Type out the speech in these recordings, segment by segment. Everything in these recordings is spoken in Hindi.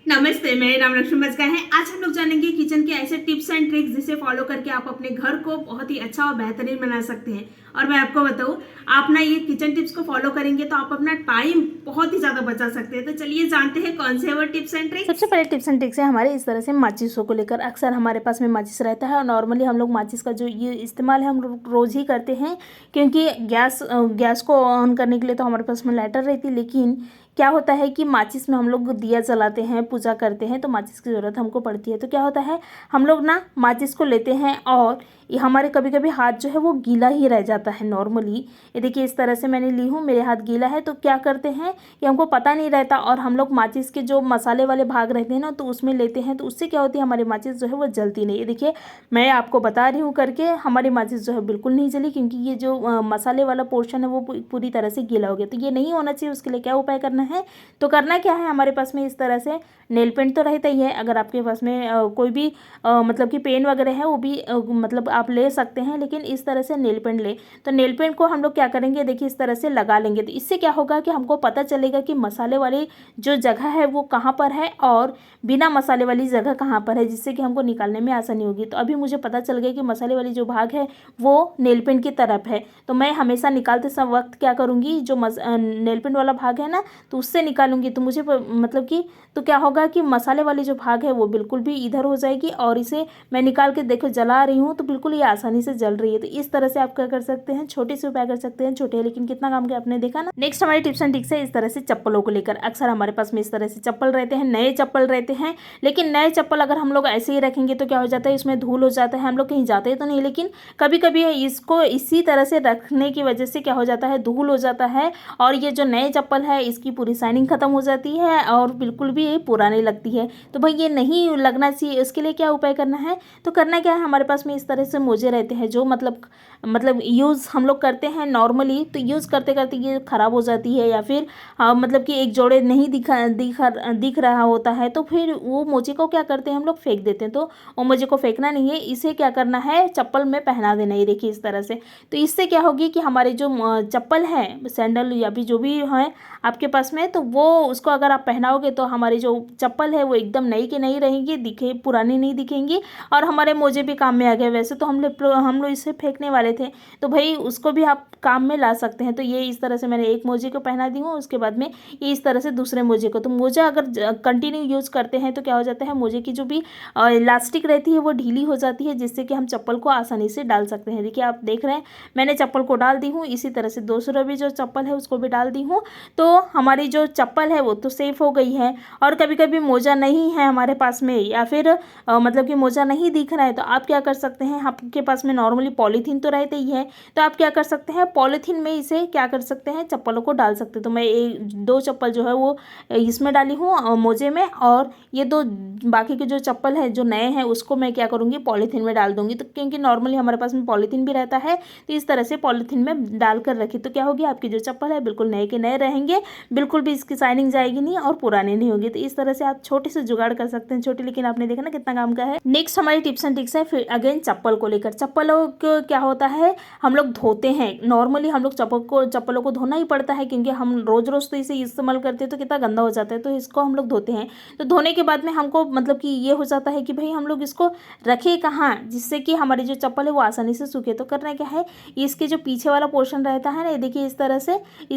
नमस्ते, मेरा नाम लक्ष्मी बजगा है। आज हम लोग जानेंगे किचन के ऐसे टिप्स एंड ट्रिक्स जिसे फॉलो करके आप अपने घर को बहुत ही अच्छा और बेहतरीन बना सकते हैं। और मैं आपको बताऊं, आप ना ये किचन टिप्स को फॉलो करेंगे तो आप अपना टाइम बहुत ही ज्यादा बचा सकते हैं। तो चलिए जानते हैं कौन से वो टिप्स एंड ट्रिक्स। सबसे पहले टिप्स एंड ट्रिक्स है हमारे इस तरह से माचिसों को लेकर। अक्सर हमारे पास में माचिस रहता है और नॉर्मली हम लोग माचिस का जो ये इस्तेमाल है हम लोग रोज़ ही करते हैं, क्योंकि गैस को ऑन करने के लिए तो हमारे पास में लाइटर रहती है। लेकिन क्या होता है कि माचिस में हम लोग दिया जलाते हैं, पूजा करते हैं, तो माचिस की ज़रूरत हमको पड़ती है। तो क्या होता है, हम लोग ना माचिस को लेते हैं और ये हमारे कभी कभी हाथ जो है वो गीला ही रह जाता है। नॉर्मली ये देखिए इस तरह से मैंने ली हूँ, मेरे हाथ गीला है। तो क्या करते हैं कि हमको पता नहीं रहता और हम लोग माचिस के जो मसाले वाले भाग रहते हैं ना, तो उसमें लेते हैं, तो उससे क्या होती है हमारी माचिस जो है वो जलती नहीं। ये देखिए मैं आपको बता रही हूँ करके, हमारी माचिस जो है बिल्कुल नहीं जली, क्योंकि ये जो मसाले वाला पोर्शन है वो पूरी तरह से गीला हो गया। तो ये नहीं होना चाहिए। उसके लिए क्या उपाय करना है, तो करना क्या है, हमारे पास में इस तरह से नेल पेंट तो रहता ही है। अगर आपके पास में कोई भी मतलब कि पेन वगैरह है वो भी मतलब आप ले सकते हैं, लेकिन इस तरह से नेल पेंट ले। तो नेल पेंट को हम लोग क्या करेंगे, देखिए इस तरह से लगा लेंगे। तो इससे क्या होगा कि हमको पता चलेगा कि मसाले वाली जो जगह है वो कहाँ पर है और बिना मसाले वाली जगह कहाँ पर है, जिससे कि हमको निकालने में आसानी होगी। तो अभी मुझे पता चल गया कि मसाले वाली जो भाग है वो नेल पेंट की तरफ है। तो मैं हमेशा निकालते समय वक्त क्या करूँगी, जो नेल पेंट वाला भाग है ना, तो उससे निकालूंगी। तो मुझे मतलब कि तो क्या होगा कि मसाले वाली जो भाग है वो बिल्कुल भी इधर हो जाएगी और इसे मैं निकाल के देखो जला रही हूँ तो बिल्कुल ये आसानी से जल रही है। तो इस तरह से आप क्या कर सकते हैं, छोटे से उपाय कर सकते हैं। छोटे लेकिन कितना काम किया आपने देखा ना। नेक्स्ट हमारी टिप्स एंड ट्रिक्स है इस तरह से चप्पलों को लेकर। अक्सर हमारे पास में इस तरह से चप्पल रहते हैं, नए चप्पल रहते हैं, लेकिन नए चप्पल अगर हम लोग ऐसे ही रखेंगे तो क्या हो जाता है, इसमें धूल हो जाता है। हम लोग कहीं जाते तो नहीं, लेकिन कभी कभी इसको इसी तरह से रखने की वजह से क्या हो जाता है, धूल हो जाता है और ये जो नए चप्पल है इसकी पूरी शाइनिंग खत्म हो जाती है और बिल्कुल भी पुरानी लगती है। तो भाई ये नहीं लगना चाहिए। इसके लिए क्या उपाय करना है, तो करना क्या है, हमारे पास में इस तरह से मोजे रहते हैं जो मतलब यूज़ हम लोग करते हैं नॉर्मली। तो यूज़ करते करते ये ख़राब हो जाती है या फिर मतलब कि एक जोड़े नहीं दिख रहा होता है, तो फिर वो मोजे को क्या करते हैं हम लोग फेंक देते हैं। तो वो मोजे को फेंकना नहीं है, इसे क्या करना है, चप्पल में पहना देना है। देखिए इस तरह से। तो इससे क्या होगी कि हमारे जो चप्पल है, सैंडल या भी जो भी है आपके पास में, तो वो उसको अगर आप पहनाओगे तो हमारी जो चप्पल है वो एकदम नई की नई रहेंगी, पुरानी नहीं दिखेंगी और हमारे मोजे भी काम में आ गए। वैसे तो हम लोग इसे फेंकने वाले थे, तो भाई उसको भी आप काम में ला सकते हैं। तो ये इस तरह से मैंने एक मोजे को पहना दी हूँ, उसके बाद में ये इस तरह से दूसरे मोजे को। तो मोजा अगर कंटिन्यू यूज़ करते हैं तो क्या हो जाता है, मोजे की जो भी इलास्टिक रहती है वो ढीली हो जाती है, जिससे कि हम चप्पल को आसानी से डाल सकते हैं। देखिए आप देख रहे हैं मैंने चप्पल को डाल दी हूँ, इसी तरह से दूसरा भी जो चप्पल है उसको भी डाल दी हूँ। तो हमारी जो चप्पल है वो तो सेफ हो गई है। और कभी कभी मोजा नहीं है हमारे पास में या फिर मतलब कि मोजा नहीं दिख रहा है, तो आप क्या कर सकते हैं, आपके पास में नॉर्मली पॉलीथीन तो रहते ही है, तो आप क्या कर सकते हैं, पॉलीथीन में इसे क्या कर सकते हैं, चप्पलों को डाल सकते हैं। तो मैं दो चप्पल जो है वो इसमें डाली हूँ मोजे में, और ये दो बाकी के जो चप्पल है जो नए हैं उसको मैं क्या करूँगी, पॉलीथीन में डाल दूंगी। तो क्योंकि नॉर्मली हमारे पास में पॉलीथीन भी रहता है, तो इस तरह से पॉलीथीन में डाल कर रखी, तो क्या होगी, आपकी जो चप्पल है बिल्कुल नए के नए रहेंगे, बिल्कुल भी इसकी शाइनिंग जाएगी नहीं और पुराने नहीं होगी। तो इस तरह से आप छोटे से जुगाड़ कर सकते हैं, छोटे, लेकिन आपने देखा ना कितना काम का है। नेक्स्ट हमारी टिप्स एंड ट्रिक्स है फिर अगेन चप्पल को लेकर। चप्पलों को क्या होता है, हम लोग धोते हैं, नॉर्मली हम लोग चप्पलों को धोना ही पड़ता है, क्योंकि हम रोज रोज तो इसे इस्तेमाल करते हैं तो कितना गंदा हो जाता है, तो इसको हम लोग धोते हैं। तो धोने के बाद में हमको मतलब कि ये हो जाता है कि भाई हम लोग इसको रखे कहाँ, जिससे कि हमारी जो चप्पल है वो आसानी से सूखे। तो करना क्या है, इसके जो पीछे वाला पोर्शन रहता है ना, ये देखिए इस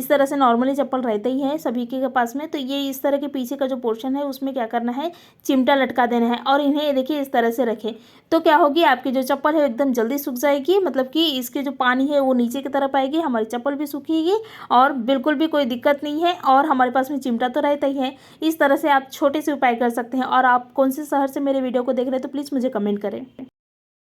तरह से नॉर्मली चप्पल रहता ही है सभी के पास में। तो ये इस तरह के पीछे का जो पोर्शन है उसमें क्या करना है, चिमटा लटका देना है और इन्हें ये देखिए इस तरह से रखें। तो क्या होगी, आपकी जो चप्पल है एकदम जल्दी सूख जाएगी, मतलब कि इसके जो पानी है वो नीचे की तरफ आएगी, हमारी चप्पल भी सूखेगी और बिल्कुल भी कोई दिक्कत नहीं है। और हमारे पास में चिमटा तो रहता ही है। इस तरह से आप छोटे से उपाय कर सकते हैं। और आप कौन से शहर से मेरे वीडियो को देख रहे हैं तो प्लीज़ मुझे कमेंट करें।